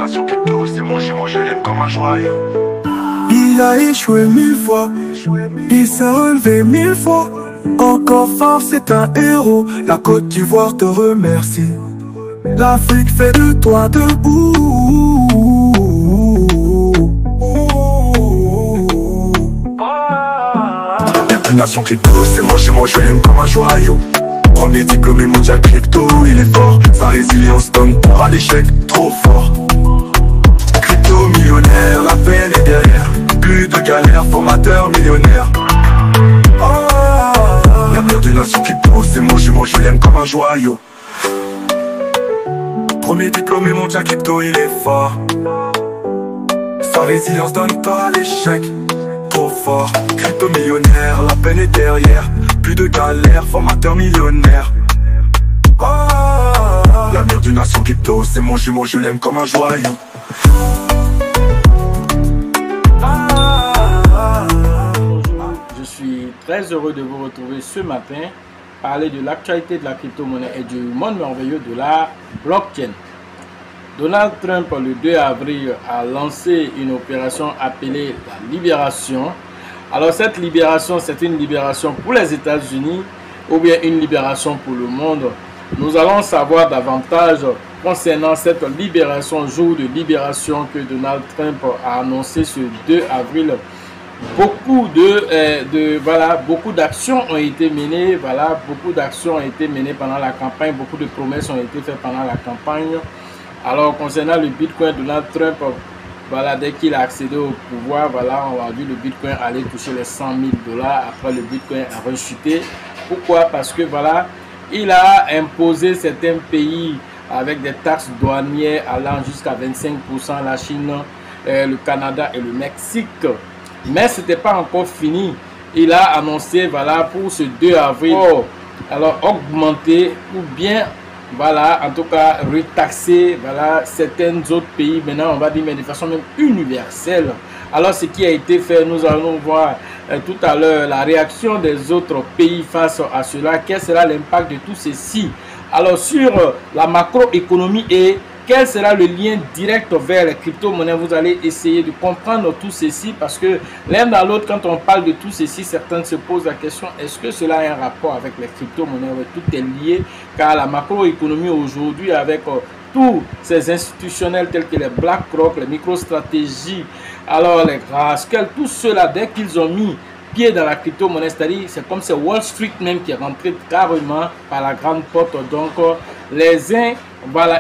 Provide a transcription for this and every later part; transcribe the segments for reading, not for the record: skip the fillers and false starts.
nation crypto, c'est mon jumeau, je l'aime comme un joyau. Il a échoué 1000 fois, il s'est relevé 1000 fois. Encore fort, c'est un héros. La Côte d'Ivoire te remercie. L'Afrique fait de toi debout. Nation crypto, c'est mon jumeau, je l'aime comme un joyau. Premier diplômé mondial crypto, il est fort. Sa résilience donne pour à l'échec, trop fort. Crypto millionnaire, la peine est derrière. Plus de galères, formateur millionnaire. L'avenir de nation crypto, c'est mon jumeau, je l'aime comme un joyau. Premier diplômé mondial crypto, il est fort. Sa résilience donne pas à l'échec, trop fort. Crypto millionnaire, la peine est derrière. Plus de galères, formateur millionnaire. L'avenir d'une nation crypto, c'est mon jumeau, je l'aime comme un joyau. Je suis très heureux de vous retrouver ce matin, parler de l'actualité de la crypto-monnaie et du monde merveilleux de la blockchain. Donald Trump, le 2 avril, a lancé une opération appelée la Libération. Alors cette libération, c'est une libération pour les États-Unis ou bien une libération pour le monde. Nous allons savoir davantage concernant cette libération, jour de libération que Donald Trump a annoncé ce 2 avril. Beaucoup d'actions ont été menées, beaucoup d'actions ont été menées pendant la campagne, beaucoup de promesses ont été faites pendant la campagne. Alors concernant le Bitcoin, Donald Trump, dès qu'il a accédé au pouvoir, on a vu le Bitcoin aller toucher les 100 000 $. Après, le Bitcoin a rechuté. Pourquoi? Parce que il a imposé certains pays avec des taxes douanières allant jusqu'à 25%, la Chine, le Canada et le Mexique. Mais ce n'était pas encore fini. Il a annoncé pour ce 2 avril, alors augmenter ou bien en tout cas retaxer certains autres pays. Maintenant on va dire, mais de façon même universelle. Alors ce qui a été fait, nous allons voir tout à l'heure la réaction des autres pays face à cela. Quel sera l'impact de tout ceci alors sur la macroéconomie et quel sera le lien direct vers les crypto-monnaies? Vous allez essayer de comprendre tout ceci parce que l'un dans l'autre, quand on parle de tout ceci, certains se posent la question, est-ce que cela a un rapport avec les crypto-monnaies? Tout est lié car la macroéconomie aujourd'hui avec tous ces institutionnels tels que les BlackRock, les MicroStrategy, alors les Grayscale, tous ceux-là, dès qu'ils ont mis pied dans la crypto-monnaie, c'est-à-dire c'est comme c'est Wall Street même qui est rentré carrément par la grande porte. Donc les uns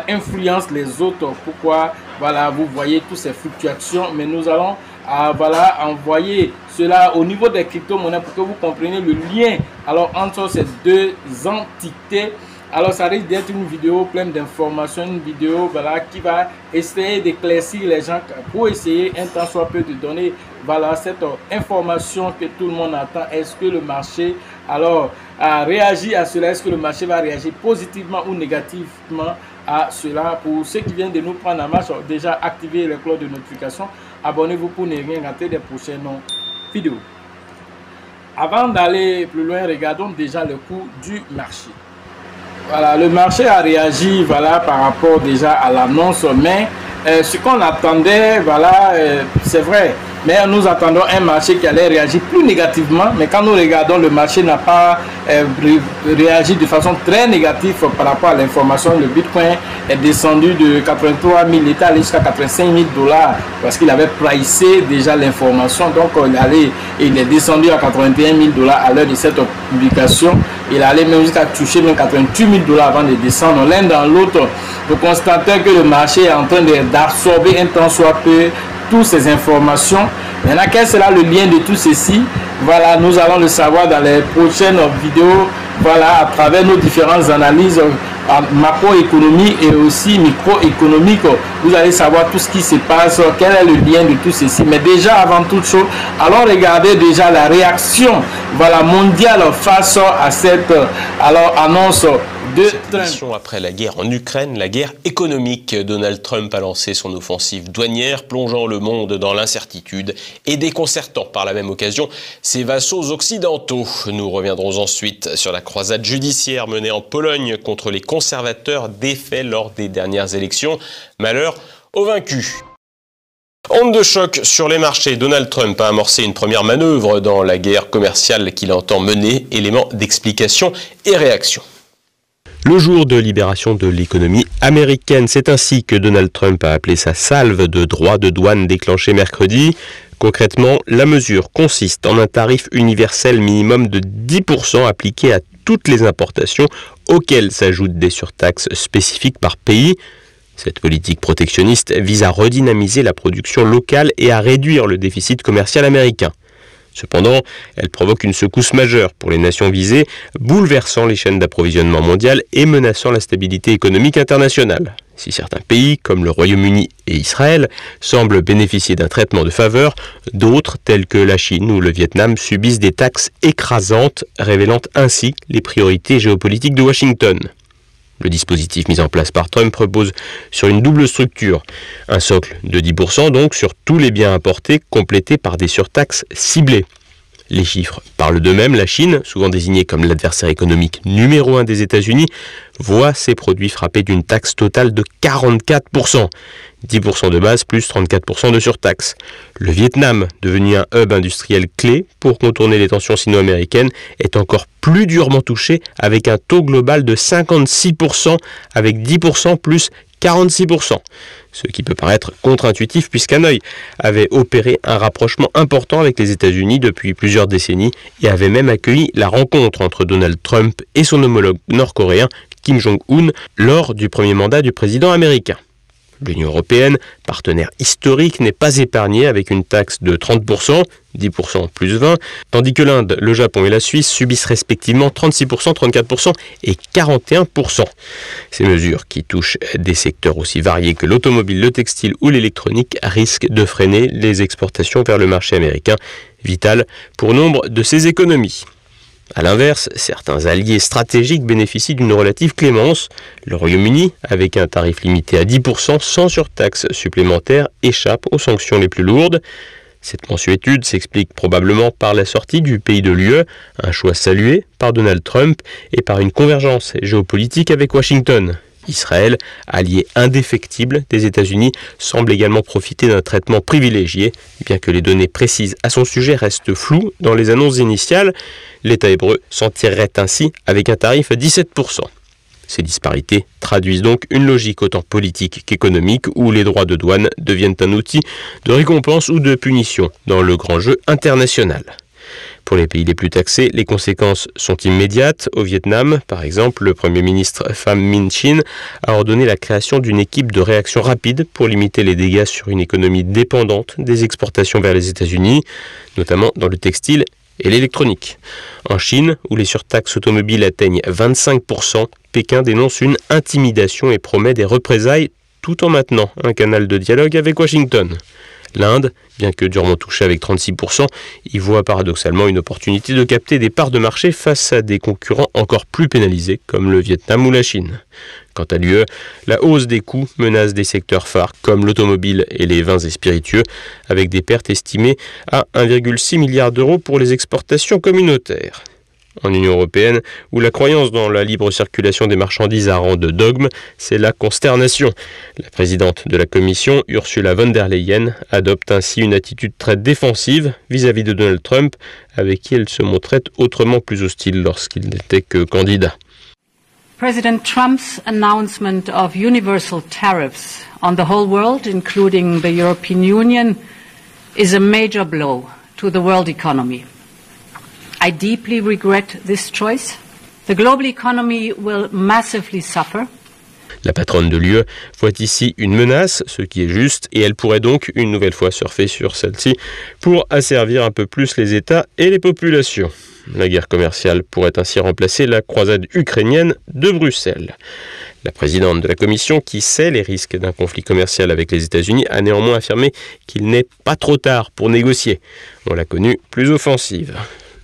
influencent les autres. Pourquoi vous voyez toutes ces fluctuations, mais nous allons envoyer cela au niveau des crypto-monnaies pour que vous compreniez le lien entre ces deux entités. Alors ça risque d'être une vidéo pleine d'informations, une vidéo qui va essayer d'éclaircir les gens pour essayer un tant soit peu de donner cette information que tout le monde attend. Est-ce que le marché a réagi à cela? Est-ce que le marché va réagir positivement ou négativement à cela? Pour ceux qui viennent de nous prendre en marche, déjà activez les cloches de notification, abonnez-vous pour ne rien rater des prochaines vidéos. Avant d'aller plus loin, regardons déjà le cours du marché. Le marché a réagi par rapport déjà à l'annonce, mais ce qu'on attendait, c'est vrai, mais nous attendons un marché qui allait réagir plus négativement, mais quand nous regardons, le marché n'a pas réagi de façon très négative par rapport à l'information. Le Bitcoin est descendu de 83 000, il était allé jusqu'à 85 000 $ parce qu'il avait pricé déjà l'information, donc il est descendu à 81 000 $ à l'heure de cette publication. Il allait même jusqu'à toucher même 88 000 $ avant de descendre. L'un dans l'autre, nous constatons que le marché est en train d'absorber un tant soit peu toutes ces informations. Maintenant, quel sera le lien de tout ceci? Nous allons le savoir dans les prochaines vidéos, à travers nos différentes analyses macroéconomiques et aussi microéconomiques. Vous allez savoir tout ce qui se passe, quel est le lien de tout ceci. Mais déjà, avant toute chose, allons regarder déjà la réaction mondiale face à cette annonce de Trump. Après la guerre en Ukraine, la guerre économique, Donald Trump a lancé son offensive douanière, plongeant le monde dans l'incertitude et déconcertant par la même occasion ses vassaux occidentaux. Nous reviendrons ensuite sur la croisade judiciaire menée en Pologne contre les conservateurs défaits lors des dernières élections. Malheur Aux vaincus. Onde de choc sur les marchés, Donald Trump a amorcé une première manœuvre dans la guerre commerciale qu'il entend mener, élément d'explication et réaction. Le jour de libération de l'économie américaine, c'est ainsi que Donald Trump a appelé sa salve de droits de douane déclenchée mercredi. Concrètement, la mesure consiste en un tarif universel minimum de 10% appliqué à toutes les importations, auxquelles s'ajoutent des surtaxes spécifiques par pays. Cette politique protectionniste vise à redynamiser la production locale et à réduire le déficit commercial américain. Cependant, elle provoque une secousse majeure pour les nations visées, bouleversant les chaînes d'approvisionnement mondiales et menaçant la stabilité économique internationale. Si certains pays, comme le Royaume-Uni et Israël, semblent bénéficier d'un traitement de faveur, d'autres, tels que la Chine ou le Vietnam, subissent des taxes écrasantes, révélant ainsi les priorités géopolitiques de Washington. Le dispositif mis en place par Trump repose sur une double structure. Un socle de 10% donc sur tous les biens importés, complété par des surtaxes ciblées. Les chiffres parlent d'eux-mêmes. La Chine, souvent désignée comme l'adversaire économique numéro 1 des États-Unis, voit ses produits frappés d'une taxe totale de 44%. 10% de base plus 34% de surtaxe. Le Vietnam, devenu un hub industriel clé pour contourner les tensions sino-américaines, est encore plus durement touché avec un taux global de 56%, avec 10% plus 46%. Ce qui peut paraître contre-intuitif puisqu'Hanoï avait opéré un rapprochement important avec les États-Unis depuis plusieurs décennies et avait même accueilli la rencontre entre Donald Trump et son homologue nord-coréen Kim Jong-un lors du premier mandat du président américain. L'Union européenne, partenaire historique, n'est pas épargnée avec une taxe de 30%, 10% plus 20%, tandis que l'Inde, le Japon et la Suisse subissent respectivement 36%, 34% et 41%. Ces mesures, qui touchent des secteurs aussi variés que l'automobile, le textile ou l'électronique, risquent de freiner les exportations vers le marché américain, vital pour nombre de ces économies. A l'inverse, certains alliés stratégiques bénéficient d'une relative clémence. Le Royaume-Uni, avec un tarif limité à 10% sans surtaxe supplémentaire, échappe aux sanctions les plus lourdes. Cette mensuétude s'explique probablement par la sortie du pays de l'UE, un choix salué par Donald Trump et par une convergence géopolitique avec Washington. Israël, allié indéfectible des États-Unis, semble également profiter d'un traitement privilégié, bien que les données précises à son sujet restent floues dans les annonces initiales. L'État hébreu s'en tirerait ainsi avec un tarif à 17%. Ces disparités traduisent donc une logique autant politique qu'économique où les droits de douane deviennent un outil de récompense ou de punition dans le grand jeu international. Pour les pays les plus taxés, les conséquences sont immédiates. Au Vietnam, par exemple, le Premier ministre Pham Minh Chinh a ordonné la création d'une équipe de réaction rapide pour limiter les dégâts sur une économie dépendante des exportations vers les États-Unis, notamment dans le textile et l'électronique. En Chine, où les surtaxes automobiles atteignent 25%, Pékin dénonce une intimidation et promet des représailles tout en maintenant un canal de dialogue avec Washington. L'Inde, bien que durement touchée avec 36%, y voit paradoxalement une opportunité de capter des parts de marché face à des concurrents encore plus pénalisés comme le Vietnam ou la Chine. Quant à l'UE, la hausse des coûts menace des secteurs phares comme l'automobile et les vins et spiritueux, avec des pertes estimées à 1,6 milliard d'euros pour les exportations communautaires. En Union européenne, où la croyance dans la libre circulation des marchandises a rang de dogme, c'est la consternation. La présidente de la Commission, Ursula von der Leyen, adopte ainsi une attitude très défensive vis-à-vis de Donald Trump, avec qui elle se montrait autrement plus hostile lorsqu'il n'était que candidat. President Trump's announcement of universal tariffs on the whole world, including the European Union, is a major blow to the world economy. I deeply regret this choice. The global economy will massively suffer. La patronne de l'UE voit ici une menace, ce qui est juste, et elle pourrait donc une nouvelle fois surfer sur celle-ci pour asservir un peu plus les États et les populations. La guerre commerciale pourrait ainsi remplacer la croisade ukrainienne de Bruxelles. La présidente de la Commission, qui sait les risques d'un conflit commercial avec les États-Unis, a néanmoins affirmé qu'il n'est pas trop tard pour négocier. On l'a connue plus offensive.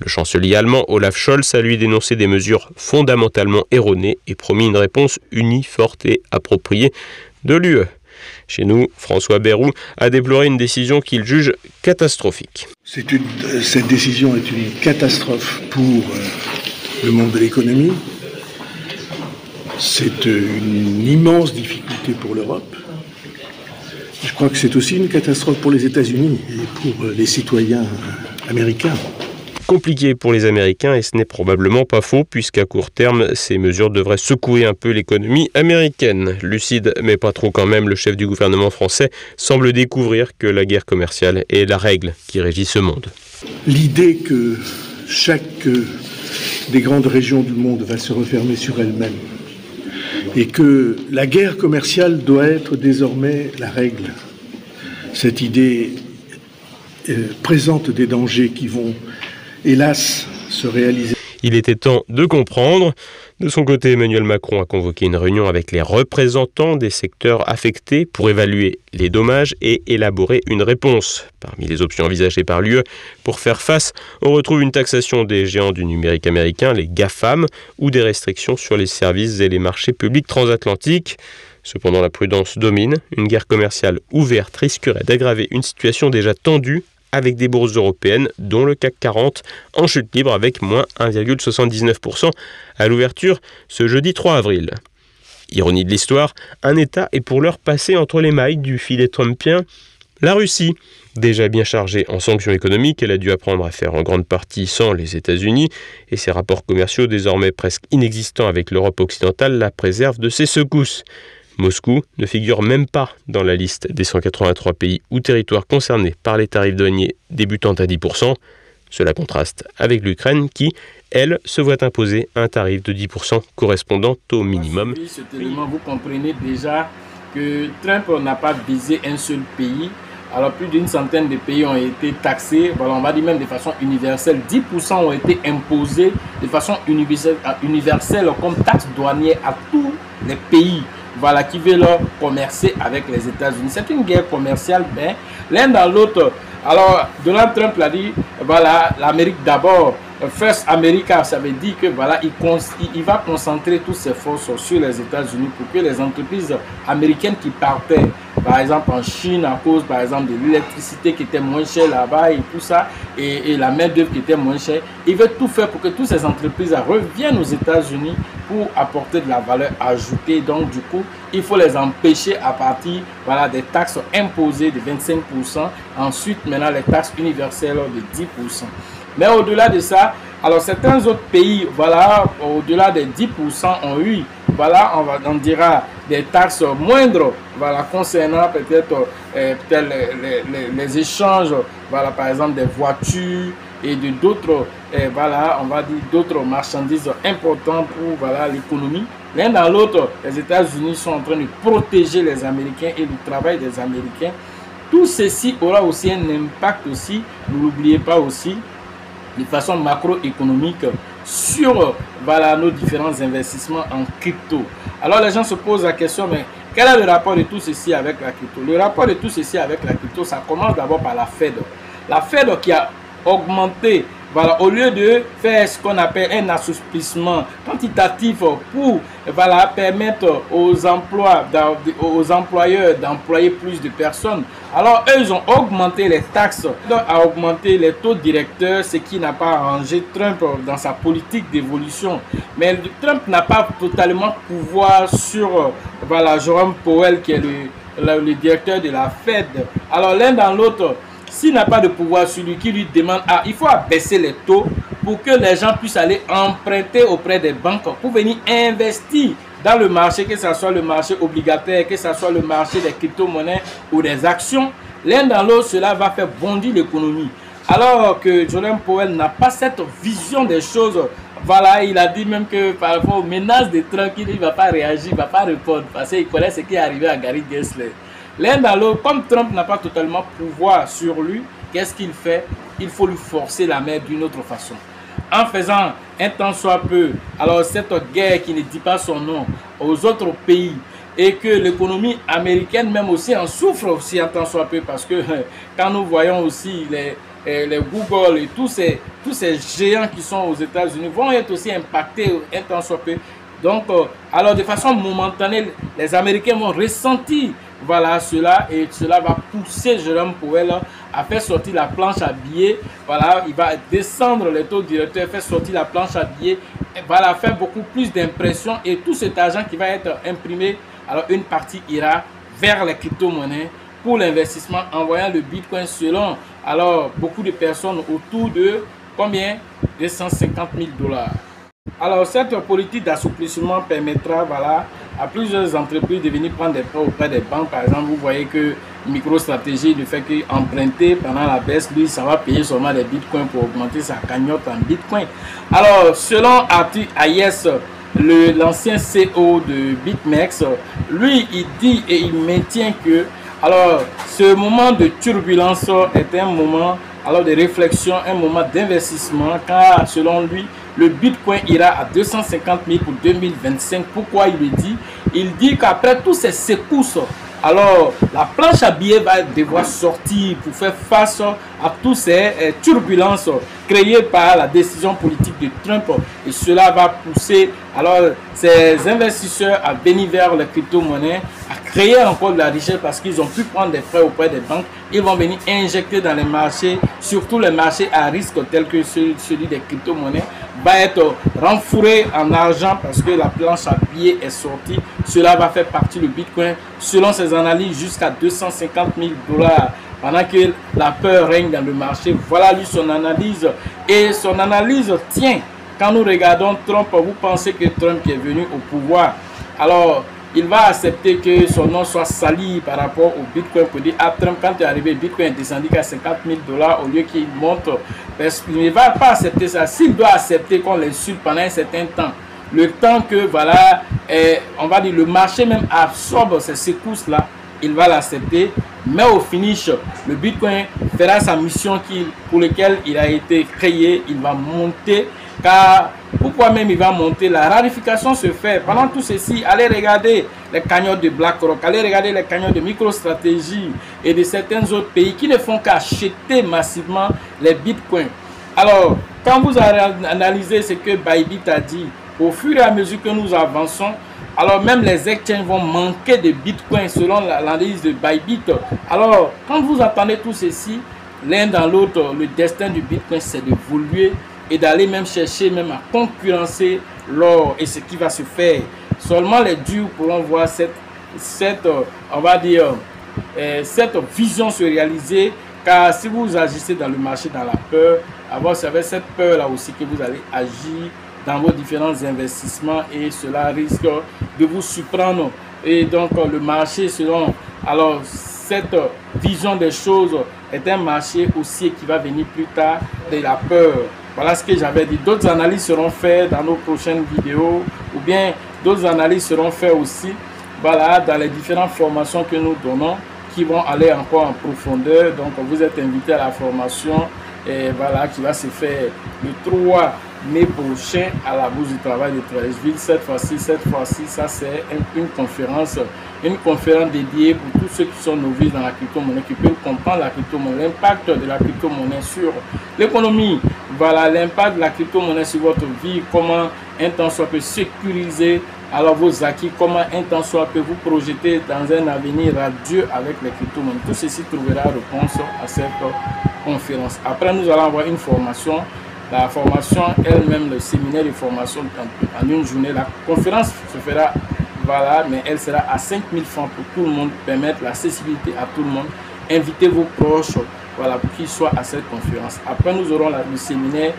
Le chancelier allemand Olaf Scholz a lui dénoncé des mesures fondamentalement erronées et promis une réponse unie, forte et appropriée de l'UE. Chez nous, François Bayrou a déploré une décision qu'il juge catastrophique. Cette décision est une catastrophe pour le monde de l'économie. C'est une immense difficulté pour l'Europe. Je crois que c'est aussi une catastrophe pour les États-Unis et pour les citoyens américains. Compliqué pour les Américains, et ce n'est probablement pas faux, puisqu'à court terme, ces mesures devraient secouer un peu l'économie américaine. Lucide, mais pas trop quand même, le chef du gouvernement français semble découvrir que la guerre commerciale est la règle qui régit ce monde. L'idée que chaque des grandes régions du monde va se refermer sur elle-même et que la guerre commerciale doit être désormais la règle, cette idée présente des dangers qui vont hélas, se réaliser. Il était temps de comprendre. De son côté, Emmanuel Macron a convoqué une réunion avec les représentants des secteurs affectés pour évaluer les dommages et élaborer une réponse. Parmi les options envisagées par l'UE pour faire face, on retrouve une taxation des géants du numérique américain, les GAFAM, ou des restrictions sur les services et les marchés publics transatlantiques. Cependant, la prudence domine. Une guerre commerciale ouverte risquerait d'aggraver une situation déjà tendue, avec des bourses européennes, dont le CAC 40, en chute libre avec moins 1,79% à l'ouverture ce jeudi 3 avril. Ironie de l'histoire, un État est pour l'heure passé entre les mailles du filet trumpien, la Russie. Déjà bien chargée en sanctions économiques, elle a dû apprendre à faire en grande partie sans les États-Unis, et ses rapports commerciaux désormais presque inexistants avec l'Europe occidentale la préservent de ses secousses. Moscou ne figure même pas dans la liste des 183 pays ou territoires concernés par les tarifs douaniers débutant à 10%. Cela contraste avec l'Ukraine qui, elle, se voit imposer un tarif de 10% correspondant au minimum. Vous comprenez déjà que Trump n'a pas visé un seul pays. Alors plus d'une centaine de pays ont été taxés, voilà, on va dire même de façon universelle. 10% ont été imposés de façon universelle comme taxe douanière à tous les pays. Voilà, qui veulent commercer avec les États-Unis. C'est une guerre commerciale, mais l'un dans l'autre. Alors, Donald Trump l'a dit, voilà, l'Amérique d'abord, First America, ça veut dire que voilà, il va concentrer toutes ses forces sur les États-Unis pour que les entreprises américaines qui partaient, par exemple en Chine, à cause par exemple de l'électricité qui était moins chère là-bas et tout ça, et la main-d'œuvre qui était moins chère, il veut tout faire pour que toutes ces entreprises reviennent aux États-Unis pour apporter de la valeur ajoutée. Donc du coup, il faut les empêcher à partir voilà, des taxes imposées de 25%, ensuite maintenant les taxes universelles de 10%. Mais au-delà de ça, alors certains autres pays, voilà, au-delà des 10% ont eu, voilà, on dira des taxes moindres, voilà, concernant peut-être les échanges, voilà, par exemple des voitures et de d'autres, voilà, on va dire d'autres marchandises importantes pour voilà l'économie. L'un dans l'autre, les États-Unis sont en train de protéger les Américains et le travail des Américains. Tout ceci aura aussi un impact aussi, ne l'oubliez pas aussi, de façon macroéconomique sur voilà, nos différents investissements en crypto. Alors les gens se posent la question, mais quel est le rapport de tout ceci avec la crypto? Le rapport de tout ceci avec la crypto, ça commence d'abord par la Fed. La Fed qui a augmenté, voilà, au lieu de faire ce qu'on appelle un assouplissement quantitatif pour voilà, permettre aux employeurs d'employer plus de personnes, alors eux ils ont augmenté les taxes, a augmenté les taux directeurs, ce qui n'a pas arrangé Trump dans sa politique d'évolution. Mais Trump n'a pas totalement pouvoir sur voilà, Jerome Powell qui est le directeur de la Fed. Alors l'un dans l'autre, s'il n'a pas de pouvoir sur lui, qui lui demande, il faut abaisser les taux pour que les gens puissent aller emprunter auprès des banques pour venir investir dans le marché, que ce soit le marché obligataire, que ce soit le marché des crypto-monnaies ou des actions. L'un dans l'autre, cela va faire bondir l'économie. Alors que Jerome Powell n'a pas cette vision des choses. Voilà, il a dit même que par rapport aux menaces de Trump, il ne va pas réagir, il ne va pas répondre parce qu'il connaît ce qui est arrivé à Gary Gensler. L'un dans l'autre, comme Trump n'a pas totalement pouvoir sur lui, qu'est-ce qu'il fait? Il faut lui forcer la main d'une autre façon. En faisant un tant soit peu, alors cette guerre qui ne dit pas son nom aux autres pays, et que l'économie américaine même aussi en souffre aussi un tant soit peu, parce que quand nous voyons aussi les Google et tous ces géants qui sont aux États-Unis vont être aussi impactés un tant soit peu. Donc, alors de façon momentanée, les Américains vont ressentir voilà cela, et cela va pousser Jerome Powell à faire sortir la planche à billets. Voilà, il va descendre les taux directeurs, faire sortir la planche à billets, voilà, faire beaucoup plus d'impression, et tout cet argent qui va être imprimé, alors une partie ira vers les crypto-monnaies pour l'investissement en voyant le Bitcoin selon alors beaucoup de personnes autour de combien? 250 000 $. Alors cette politique d'assouplissement permettra voilà, à plusieurs entreprises de venir prendre des prêts auprès des banques. Par exemple, vous voyez que MicroStrategy ne fait qu'emprunter pendant la baisse, lui ça va payer seulement des bitcoins pour augmenter sa cagnotte en bitcoin. Alors selon Arthur Hayes, l'ancien CEO de BitMEX, lui il dit et il maintient que alors ce moment de turbulence est un moment alors de réflexion, un moment d'investissement, car selon lui le Bitcoin ira à 250 000 pour 2025. Pourquoi il le dit? Il dit qu'après tous ces secousses, alors la planche à billets va devoir sortir pour faire face à toutes ces turbulences créées par la décision politique de Trump, et cela va pousser alors ces investisseurs à venir vers les crypto-monnaies, à créer encore de la richesse parce qu'ils ont pu prendre des prêts auprès des banques. Ils vont venir injecter dans les marchés, surtout les marchés à risque tels que celui des crypto-monnaies, va être renfouré en argent parce que la planche à billets est sortie. Cela va faire partie du Bitcoin, selon ses analyses, jusqu'à 250 000 $. Pendant que la peur règne dans le marché, voilà lui son analyse. Et son analyse tient. Quand nous regardons Trump, vous pensez que Trump qui est venu au pouvoir, alors il va accepter que son nom soit sali par rapport au Bitcoin pour dire à Trump, quand tu es arrivé, Bitcoin est descendu à 50 000 $ au lieu qu'il monte. Il ne va pas accepter ça. S'il doit accepter qu'on l'insulte pendant un certain temps, le temps que voilà, on va dire le marché même absorbe ces secousses-là, il va l'accepter. Mais au finish, le Bitcoin fera sa mission pour laquelle il a été créé. Il va monter. Car pourquoi même il va monter? La rarification se fait. Pendant tout ceci, allez regarder les cagnottes de BlackRock, allez regarder les cagnottes de MicroStrategy et de certains autres pays qui ne font qu'acheter massivement les bitcoins. Alors, quand vous analysez ce que Bybit a dit, au fur et à mesure que nous avançons, alors même les exchanges vont manquer de bitcoins selon l'analyse de Bybit. Alors, quand vous attendez tout ceci, l'un dans l'autre, le destin du bitcoin c'est d'évoluer et d'aller même chercher même à concurrencer l'or et ce qui va se faire. Seulement les durs pourront voir cette on va dire cette vision se réaliser, car si vous agissez dans le marché dans la peur, alors c'est avec cette peur là aussi que vous allez agir dans vos différents investissements et cela risque de vous surprendre. Et donc le marché selon alors cette vision des choses est un marché aussi qui va venir plus tard de la peur. Voilà ce que j'avais dit. D'autres analyses seront faites dans nos prochaines vidéos, ou bien d'autres analyses seront faites aussi voilà, dans les différentes formations que nous donnons qui vont aller encore en profondeur. Donc vous êtes invités à la formation et voilà, qui va se faire le 3 mai prochain à la Bourse du Travail de Treichville. Cette fois-ci, ça c'est une conférence dédiée pour tous ceux qui sont novices dans la crypto-monnaie, qui peuvent comprendre la crypto-monnaie, l'impact de la crypto-monnaie sur l'économie. Voilà, l'impact de la crypto-monnaie sur votre vie, comment un temps soit peut sécuriser alors vos acquis, comment un temps soit peut vous projeter dans un avenir radieux avec les crypto-monnaies. Tout ceci trouvera réponse à cette conférence. Après, nous allons avoir une formation. La formation elle-même, le séminaire de formation en une journée. La conférence se fera, voilà, mais elle sera à 5 000 francs pour tout le monde, permettre l'accessibilité à tout le monde. Invitez vos proches, voilà, pour qu'ils soient à cette conférence. Après, nous aurons le séminaire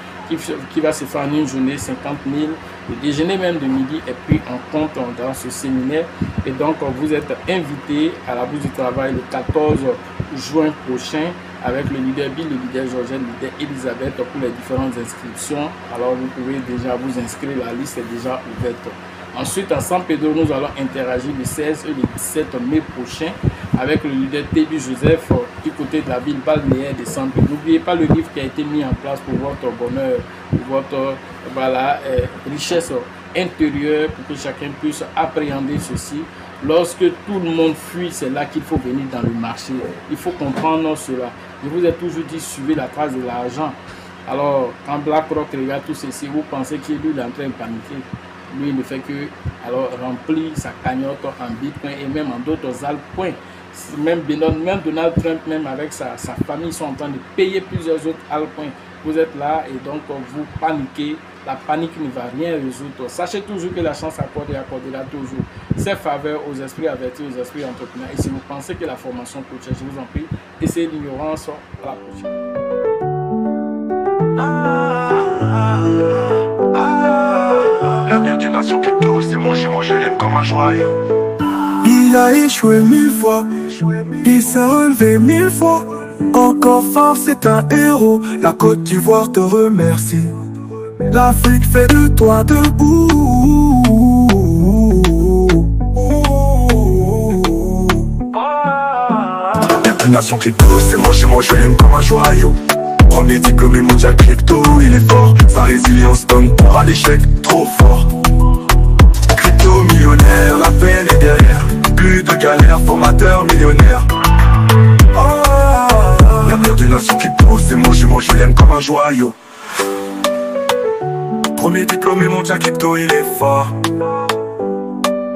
qui va se faire en une journée, 50 000. Le déjeuner même de midi est pris en compte dans ce séminaire. Et donc, vous êtes invités à la Bourse du Travail le 14 juin prochain avec le leader Bill, le leader Georgette, le leader Elisabeth pour les différentes inscriptions. Alors, vous pouvez déjà vous inscrire, la liste est déjà ouverte. Ensuite, à San Pedro, nous allons interagir le 16 et le 17 mai prochain avec le leader Tébi Joseph du côté de la ville balnéaire de San Pedro. N'oubliez pas le livre qui a été mis en place pour votre bonheur, pour votre voilà, richesse intérieure, pour que chacun puisse appréhender ceci. Lorsque tout le monde fuit, c'est là qu'il faut venir dans le marché. Il faut comprendre cela. Je vous ai toujours dit, suivez la trace de l'argent. Alors, quand BlackRock regarde tout ceci, vous pensez qu'il est en train de paniquer. Lui, il ne fait que alors, remplir sa cagnotte en bitcoin et même en d'autres altcoins. Même Donald Trump, même avec sa famille, sont en train de payer plusieurs autres altcoins. vous êtes là et donc vous paniquez. La panique ne va rien résoudre. Sachez toujours que la chance accorde et accordera toujours ses faveurs aux esprits avertis, aux esprits entrepreneurs. Et si vous pensez que la formation coach, je vous en prie, essayez l'ignorance à la prochaine. L'avenir d'une nation crypto, c'est mon jumeau, je l'aime comme un joyau. Il a échoué 1000 fois, il s'est relevé 1000 fois. Encore fort, c'est un héros. La Côte d'Ivoire te remercie. L'Afrique fait de toi debout. L'avenir d'une nation crypto, c'est mon jumeau, je l'aime comme un joyau. Premier diplômé mondial crypto, il est fort. Sa résilience donne peur à l'échec, trop fort. Crypto millionnaire, la peine est derrière. Plus de galères, formateur millionnaire. L'avenir d'une nation crypto, c'est mon jumeau, je l'aime comme un joyau. Premier diplômé mondial crypto, il est fort.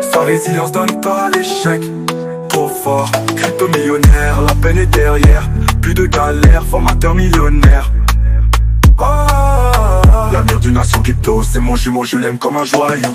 Sa résilience donne pas à l'échec, trop fort. Crypto millionnaire, la peine est derrière. Plus de galères, formateur millionnaire. L'avenir d'une nation crypto, c'est mon jumeau, je l'aime comme un joyau.